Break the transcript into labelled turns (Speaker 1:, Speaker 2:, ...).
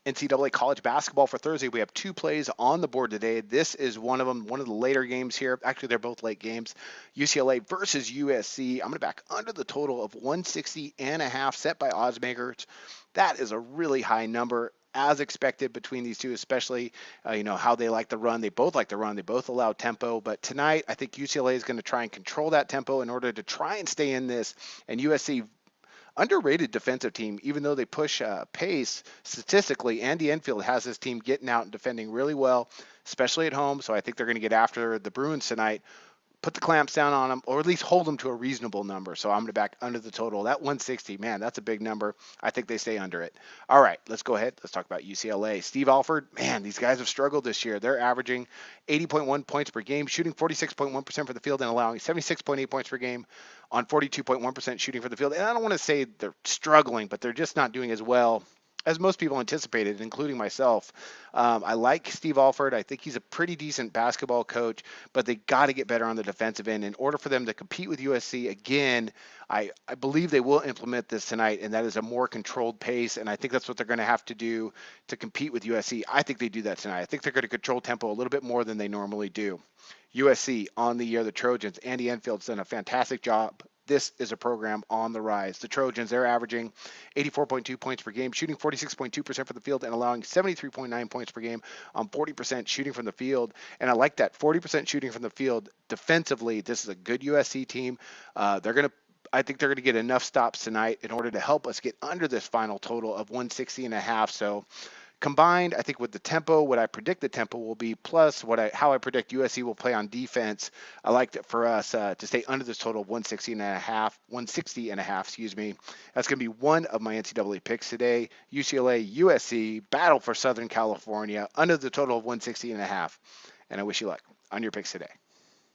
Speaker 1: NCAA college basketball for Thursday. We have two plays on the board today. This is one of them, one of the later games here. Actually, they're both late games. UCLA versus USC. I'm going to back under the total of 160.5 set by oddsmakers. That is a really high number, as expected between these two, especially how they like to run. They both like to run. They both allow tempo. But tonight, I think UCLA is going to try and control that tempo in order to try and stay in this. And USC, underrated defensive team, even though they push pace statistically. Andy Enfield has his team getting out and defending really well, especially at home. So I think they're going to get after the Bruins tonight, put the clamps down on them, or at least hold them to a reasonable number. So I'm going to back under the total. That 160, man, that's a big number. I think they stay under it. All right, let's go ahead. Let's talk about UCLA. Steve Alford, man, these guys have struggled this year. They're averaging 80.1 points per game, shooting 46.1% for the field, and allowing 76.8 points per game on 42.1% shooting for the field. And I don't want to say they're struggling, but they're just not doing as well as most people anticipated, including myself. I like Steve Alford. I think he's a pretty decent basketball coach, but they got to get better on the defensive end in order for them to compete with USC. Again, I believe they will implement this tonight, and that is a more controlled pace, and I think that's what they're going to have to do to compete with USC. I think they do that tonight. I think they're going to control tempo a little bit more than they normally do. USC on the year, the Trojans. Andy Enfield's done a fantastic job. This is a program on the rise. The Trojans, they're averaging 84.2 points per game, shooting 46.2% from the field, and allowing 73.9 points per game on 40% shooting from the field. And I like that 40% shooting from the field defensively. This is a good USC team. I think they're going to get enough stops tonight in order to help us get under this final total of 160.5. So combined, I think with the tempo, what I predict the tempo will be, plus how I predict USC will play on defense, I like it for us to stay under this total of 160.5, excuse me. That's going to be one of my NCAA picks today. UCLA, USC, battle for Southern California, under the total of 160.5. And I wish you luck on your picks today.